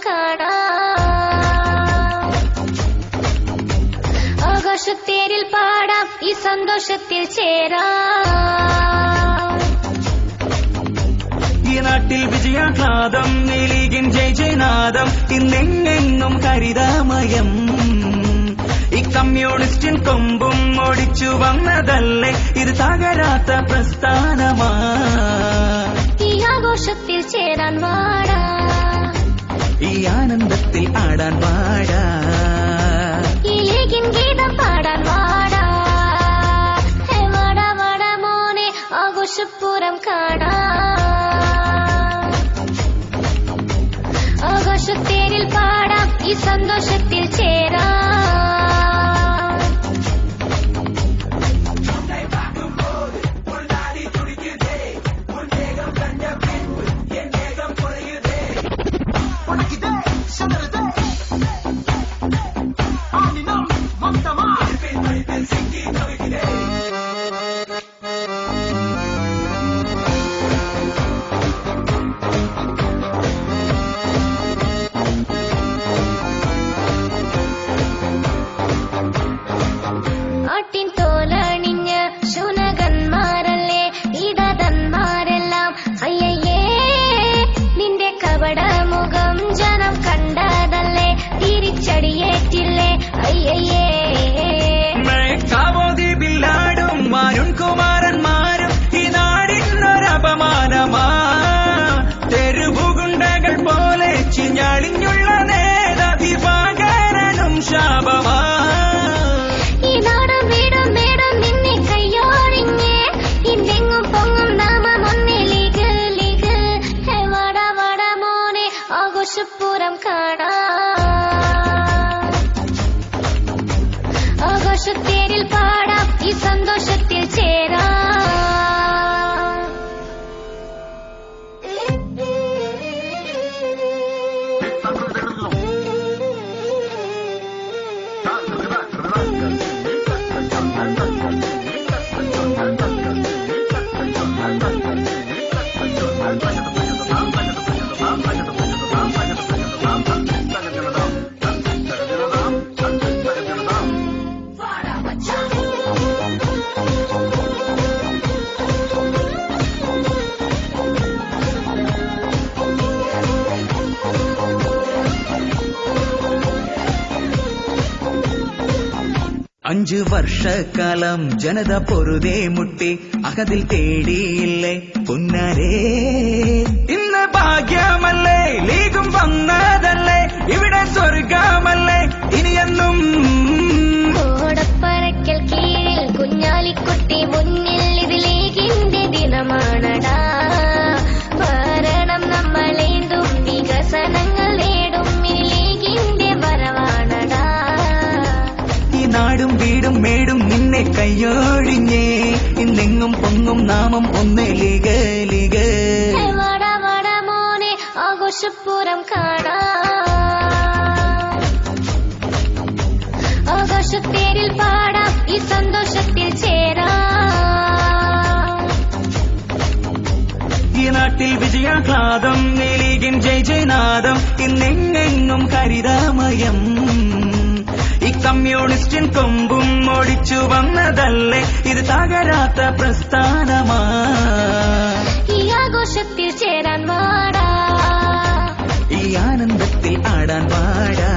കാണാം. ആകാശത്തേരിൽ പാടാം, ഈ സന്തോഷത്തിൽ ചേരാം. ഈ നാട്ടിൽ വിജയാഹ്ലാദം, ഈ ലീഗിൻ ജയ് ജയനാദം, ഇന്നെങ്ങെങ്ങും ഹരിതാമയം. ഈ കമ്മ്യൂണിസ്റ്റിൻ കൊമ്പും ഓടിച്ചു വന്നതല്ലേ, ഇത് തകരാത്ത പ്രസ്ഥാനമാ. ഈ ആഘോഷത്തിൽ ചേരാൻ വാടാ, ഈ ആനന്ദത്തിൽ ആടാൻ വാടാ, ഈ ലീഗിൻ ഗീതം പാടാൻ വാടാ. ഹേ വാടാ വാടാ മോനെ, ആഘോഷപ്പൂരം കാണാം. ആഘോഷത്തേരിൽ പാടാം, ഈ സന്തോഷത്തിൽ ചേരാം. ആട്ടിൻ തോലണിഞ്ഞ് ശുനകന്മാരല്ലേ ഇടതന്മാരെല്ലാം. അയ്യയ്യേ നിന്റെ കപടമുഖം ജനം കണ്ടതല്ലേ, തിരിച്ചടിയേറ്റില്ലേ അയ്യയ്യേ. ാടും മാരുൺ കുമാരന്മാരും ഈ നാടിനൊരപമാനമാ. തെരുവുകുണ്ടകൾ പോലെ ചിഞ്ഞാളിഞ്ഞുള്ള നേതാതിവാകരനും ശാപമാ. ഈ നാടും വീടും നേടും നിന്നെ കയ്യോഴിഞ്ഞേ, ഇന്നെങ്ങും പൊങ്ങും നാമം ഒന്നേ ലീഗ് ലീഗ്. ഹേ വാടാ വാടാ മോനെ, ആഘോഷപ്പൂരം കാണാം. ആഘോഷത്തേരിൽ പാടാം, ഈ സന്തോഷത്തിൽ ചേരാം. അഞ്ചു വർഷക്കാലം ജനത പൊറുതേ മുട്ടി, അകതിൽ തേടിയില്ലേ പുന്നരേ. ഇന്ന് ഭാഗ്യമല്ലേ, ലീഗും വന്നതല്ലേ, ഇവിടെ സ്വർഗമല്ലേ ഇനിയെന്നും. ഓടപ്പറക്കൽ കീഴിൽ കുഞ്ഞാലിക്കുട്ടി മുന്നിൽ, ഇത് ലീഗിന്റെ ദിനമാണടാ. ഭരണം നമ്മളേന്തും, വികസനങ്ങൾ നേടും, ഇനി ലീഗിന്റെ വരവാണടാ. ഈ നാടും വീടും മേടും നിന്നെ കയ്യൊഴിഞ്ഞേ, ഇന്നെങ്ങും പൊങ്ങും നാമം ഒന്നേ ലീഗ് ലീഗ്. ഹേ വാടാ വാടാ മോനെ, ആഘോഷപ്പൂരം കാണാം. ആഘോഷത്തേരിൽ പാടാം, ഈ സന്തോഷത്തിൽ ചേരാം. ഈ നാട്ടിൽ വിജയാഹ്ലാദം, ഈ ലീഗിൻ ജയ് ജയനാദം, ഇന്നെങ്ങെങ്ങും ഹരിതാമയം. ഈ കമ്മ്യൂണിസ്റ്റിൻ കൊമ്പും ഓടിച്ചു വന്നതല്ലേ, ഇത് തകരാത്ത പ്രസ്ഥാനമാ. ഈ ആഘോഷത്തിൽ ചേരാൻ വാടാ, ഈ ആനന്ദത്തിൽ ആടാൻ വാടാ.